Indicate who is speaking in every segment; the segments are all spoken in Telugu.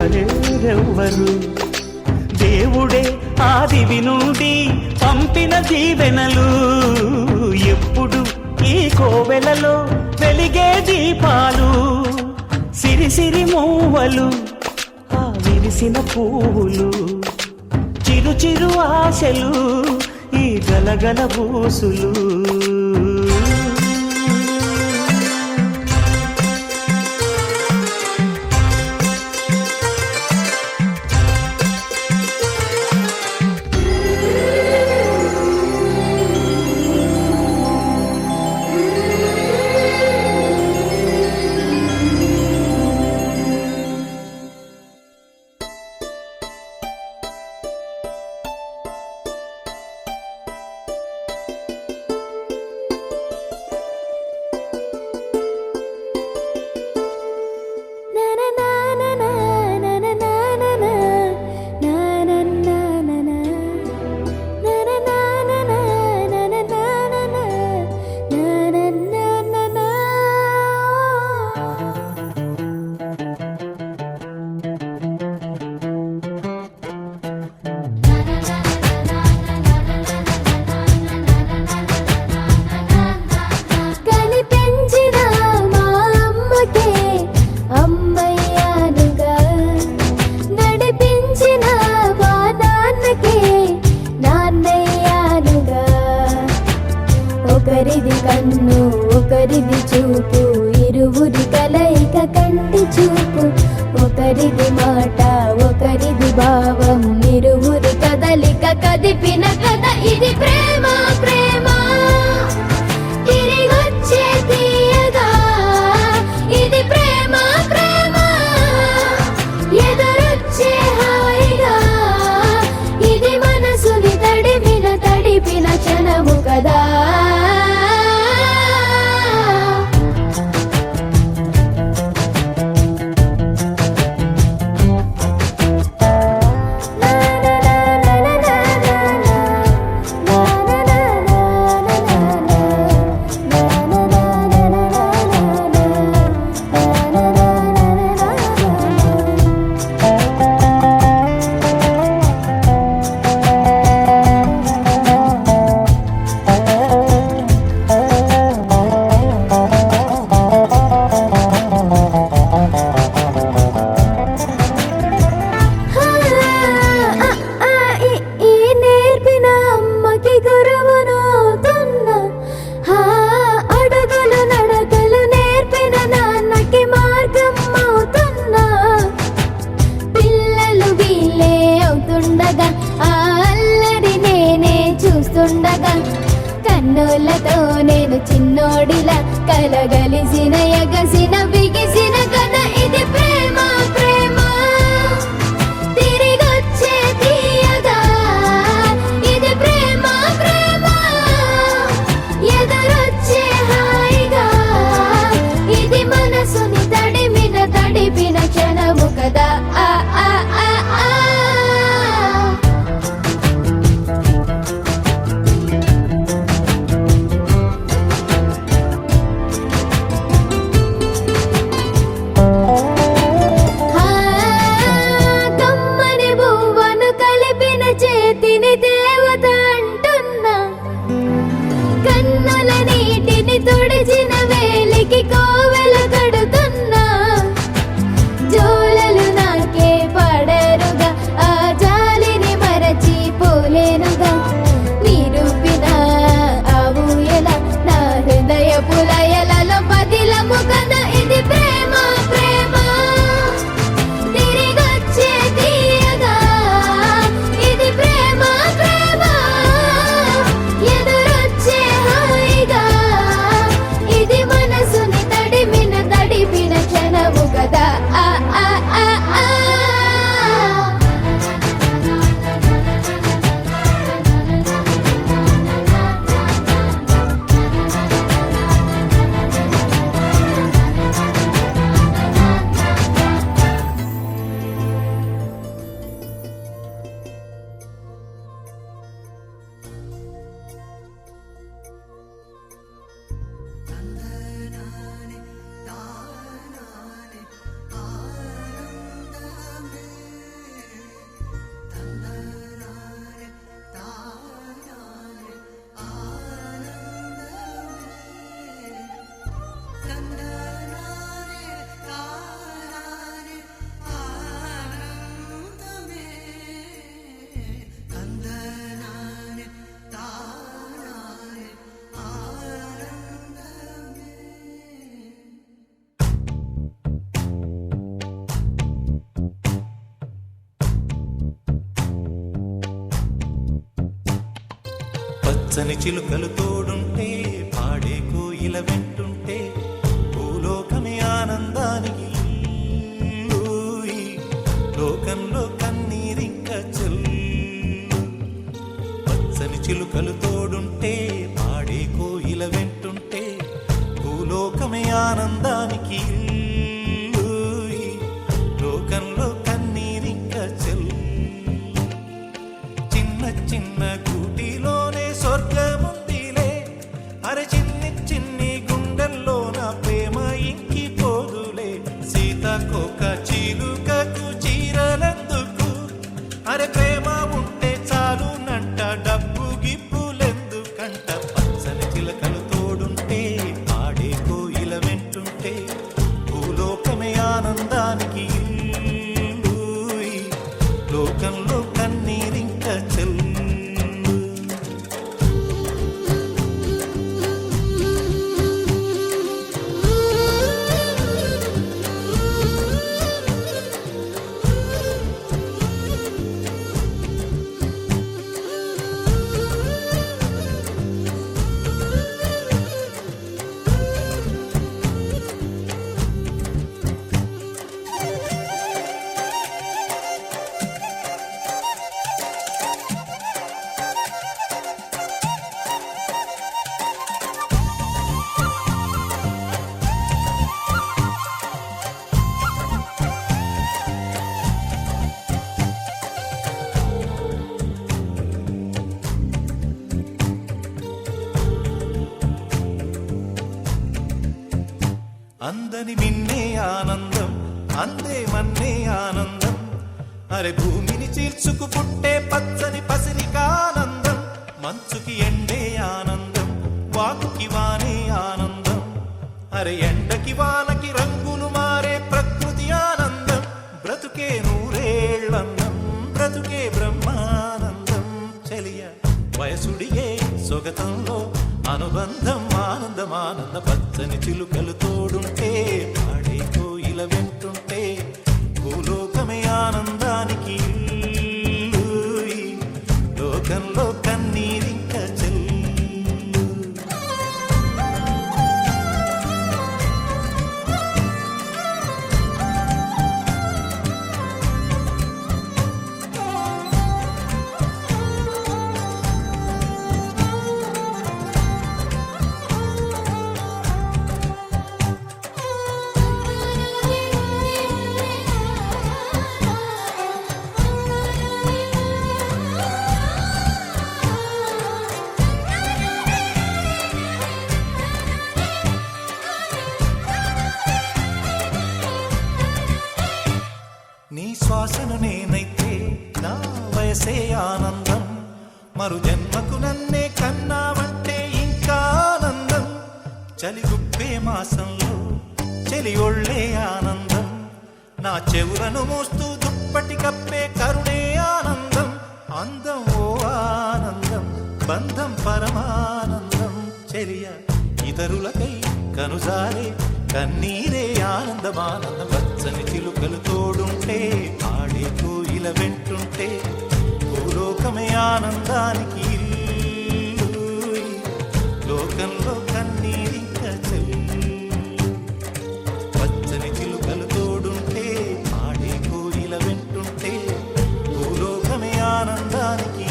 Speaker 1: ఎవరు దేవుడే ఆదివి నుండి పంపిన దీవెనలు ఎప్పుడు ఈ కోవెలలో వెలిగే దీపాలు సిరిసిరి మూవలు ఆ విరిసిన పువ్వులు చిరు చిరు ఆశలు ఈ గలగల బూసులు
Speaker 2: ఒకరిది కన్ను ఒకరిది చూపు ఇరువురి కలయిక కంటి చూపు ఒకరిది మాట ఒకరిది భావం ఇరువురి కదలిక కదిపిన కథ ఇది ప్రేమ ప్రేమ తిరిగొచ్చే తీయగా ఇది ప్రేమ ప్రేమ ఎదురొచ్చే హాయిగా ఇది మనసుని తడిపిన క్షణము కదా కన్నులతో నేను చిన్నోడిలా కలగలిసిన ఎగసిన బిగిసిన కథ ఇది ప్రేమ ప్రేమ తిరిగొచ్చే తీయగా ఇది ప్రేమ ప్రేమ ఎదురొచ్చే హాయిగా ఇది మనసుని తడిపిన క్షణము కదా ఆ ఆ ఆ ఆ
Speaker 1: పచ్చని చిలుకలు తోడుంటే పాడే కోయిల వెంటుంటే భూలోకమే ఆనందానికి ఊయి. లోకంలో కన్నీరింక చెల్లు. పచ్చని చిలుకలు తోడుంటే పాడే కోయిల వెంటుంటే భూలోకమే ఆనందానికి ఊయి. లోకంలో కన్నీరింక చెల్లు. చిన్న చిన్న గూటిలోనే స్వర్గముందిలే. అరే చిన్ని చిన్ని గుండెల్లో నా ప్రేమ ఇంకిపోదులే. సీతాకోక చిలుకకు చీరలెందుకు? అరే ప్రేమ ఉంటే చాలునంట, డబ్బు గిప్పులెందుకంట. పచ్చని చిలకలు తోడుంటే పాడే కోయిల వెంటుంటే భూలోకమే ఆనందానికి ఊయి. లోకంలో కన్నీరింక చెల్లు. అందని మిన్నే ఆనందం, అందే మన్నే ఆనందం. అరే భూమిని చీల్చుకు పుట్టే పచ్చని పసిరికానందం. మంచుకి ఎండే ఆనందం, వాకుకి వానే ఆనందం. అరే ఎండకి వానకి రంగులు మారే ప్రకృతి ఆనందం. బ్రతుకే నూరేళ్ళందం, బ్రతుకే బ్రహ్మానందం. చెలియ వయసుడిగే సొగతంలో అనుబంధం ఆనందం ఆనంద. పచ్చని చిలుకలు తోడుంటే పాడే కోయిల వెంటుంటే భూలోకమే ఆనందానికి ఊయి. లోకంలో కన్నీరింక చెల్లు. నీ శ్వాసను నేనైతే నా వయసే ఆనందం. మరు జన్మకు నన్నే కన్నావంటే ఇంకా ఆనందం. చలి గుప్పే మాసంలో చెలి ఒళ్ళే ఆనందం. నా చెవులను మోస్తూ దుప్పటి కప్పే కరుణే ఆనందం. అందం ఓ ఆనందం, బంధం పరమానందం. చెలియ ఇతరులకై కనుజారే కన్నీరే ఆనందమానందం. పచ్చని చిలుకలు తోడుంటే పాడే కోయిల వెంటుంటే భూలోకమే ఆనందానికి ఊయి. లోకంలో కన్నీరింక చెల్లు. పచ్చని చిలుకలు తోడుంటే పాడే కోయిల వెంటుంటే భూలోకమే ఆనందానికి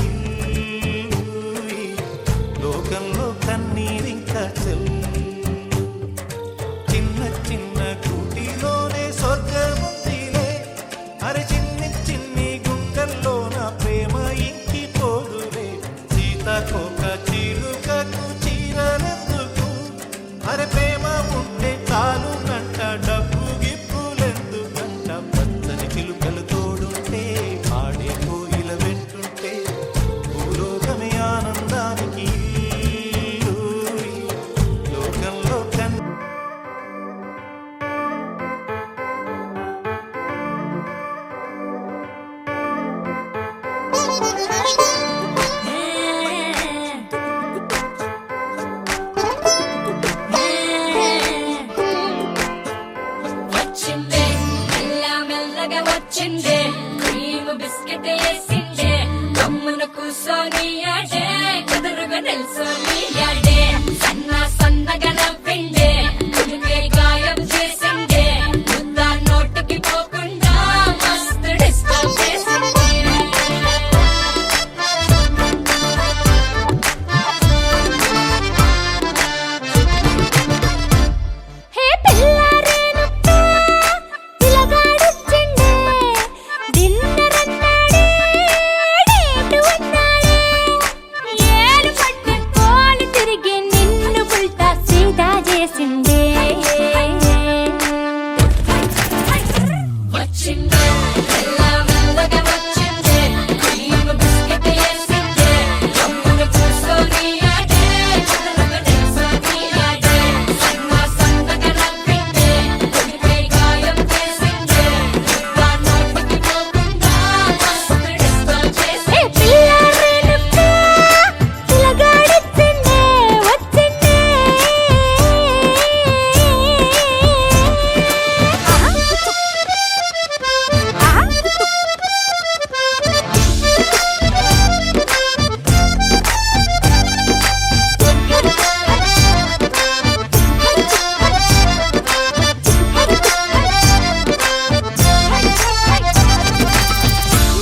Speaker 1: ఊయి. లోకంలో కన్నీరింక చెల్లు. చిన్న చిన్న గూటిలోనే స్వర్గముందిలే. అరే చిన్ని చిన్ని గుండెల్లో నా ప్రేమ ఇంకిపోదులే. సీతాకోక చిలుకకు చీరలెందుకు? అరే ప్రేమ ఉంటే చాలునంట, డబ్బు గిప్పులెందుకంట. పచ్చని చిలుకలు తోడుంటే పాడే కోయిల వెంటుంటే భూలోకమే ఆనందానికి ఊయి. లోకంలో
Speaker 3: వచ్చిందే క్రీమ్ బిస్కెట్ వేసిందే గమ్మున కూసోని ఆడే కుదురుగా నిల్సోని ఆడే సన్న సన్నగా నవ్విండే కుడికే గాయం చేసిండే ముద్ద నోటికి పోకుండా మస్తు డిస్టర్బ్ చేసిండే
Speaker 2: హే పిల్లారేనప్ప పిలగాడొచ్చిండే డిన్నర్ అన్నాడే డేటు అన్నాడే ఏలు పట్టు కోలు తిరిగి నిన్ను పుల్టా సీదా చేసిండే
Speaker 3: వచ్చిండే మెల్ల మెల్లగా వచ్చిండే క్రీమ్ బిస్కెట్ వేసిండే గమ్మున కూసోని ఆడే కుదురుగా నిల్సోని ఆడే సన్న సన్నగా నవ్విండే కుడికే గాయం చేసిండే ముద్ద నోటికి పోకుండా మస్తు డిస్టర్బ్
Speaker 2: హే
Speaker 3: చేసిండే
Speaker 2: పిల్లారేనప్ప పిలగాడొచ్చిండే వచ్చిండే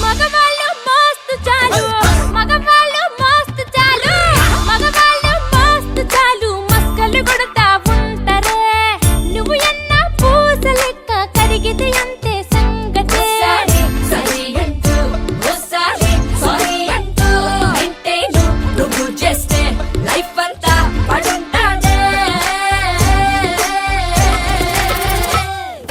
Speaker 2: మగవాళ్ళు మస్తు చాలు మగవాళ్ళు మస్తు చాలు మగవాళ్ళు మస్తు చాలు మస్కలు కొడతా ఉంటారే నువ్వు ఎన్న పూస లెక్క కరిగితే అంతే సంగతే
Speaker 3: సారీ సారీ అంటూ ఓసారి సారీ అంటూ అంటే నువ్వు చేస్తే లైఫ్ అంతా పడుంటాడే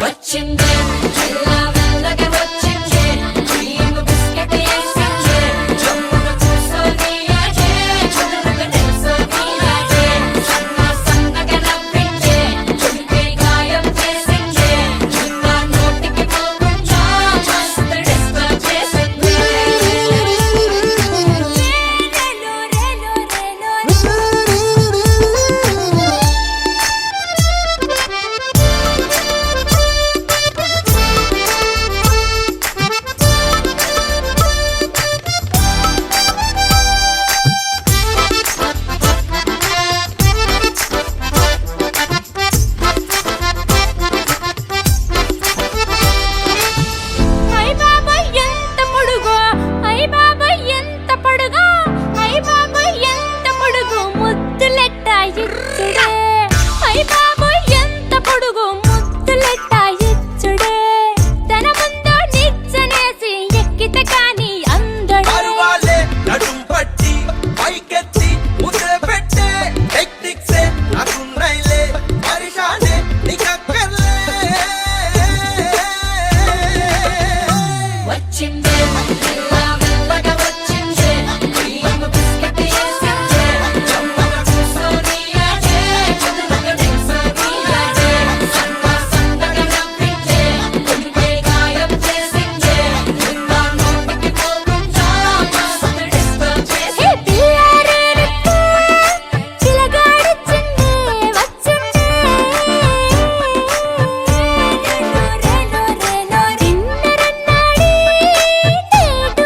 Speaker 3: వచ్చిందే మెల్ల మెల్లగా వచ్చిందే క్రీమ్ బిస్కెట్ వేసిందే జమ్మున కూసోని ఆడే కుదురుగా నిల్సోని ఆడే సన్న సన్నగా నవ్విందే కుడికే గాయం చేసిందే ముద్ద నోటికి పోకుండా మస్తు డిస్టర్బ్ చేసిందే
Speaker 2: ఐ బాబాయ్ ఎంత పొడుగో ఐ బాబాయ్ ఎంత పొడుగో ఐ బాబాయ్ ఎంత పొడుగు ముద్దులెట్ట ఇచ్చుడే ఐ బాబాయ్ ఎంత పొడుగు ముద్దులెట్ట ఇచ్చుడే తన ముందు నిచ్చనేసి ఎక్కితే కాని అందడు
Speaker 4: అరువాలే నడుం పట్టి పైకెత్తి ముద్ర పెట్టే టెక్నిక్సే నాకున్నైలే పరిశానే నీకక్కర్లే
Speaker 3: వచ్చిందే మెల్ల మెల్లగా వచ్చిందే క్రీమ్ బిస్కెట్ వేసిందే జమ్మున కూసోని ఆడే కుదురుగా నిల్సోని ఆడే సన్న సన్నగా నవ్విందే కుడికే గాయం చేసిందే ముద్ద నోటికి పోకుండా మస్తు డిస్టర్బ్
Speaker 2: హే
Speaker 3: చేసిందే
Speaker 2: పిల్లారేనప్ప పిలగాడొచ్చిండే వచ్చిండే డిన్నర్ అన్నాడే డేటు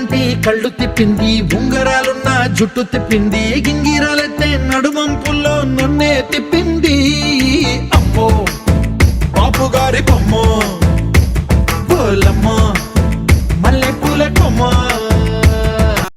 Speaker 5: లాంటి కళ్ళు తిప్పింది, ఉంగరాలున్న జుట్టు తిప్పింది, గింగిరాలెత్తే నడుమంపుల్లో నన్నే తిప్పింది. అమ్మో బాపు గారి బొమ్మో, బోలమ్మో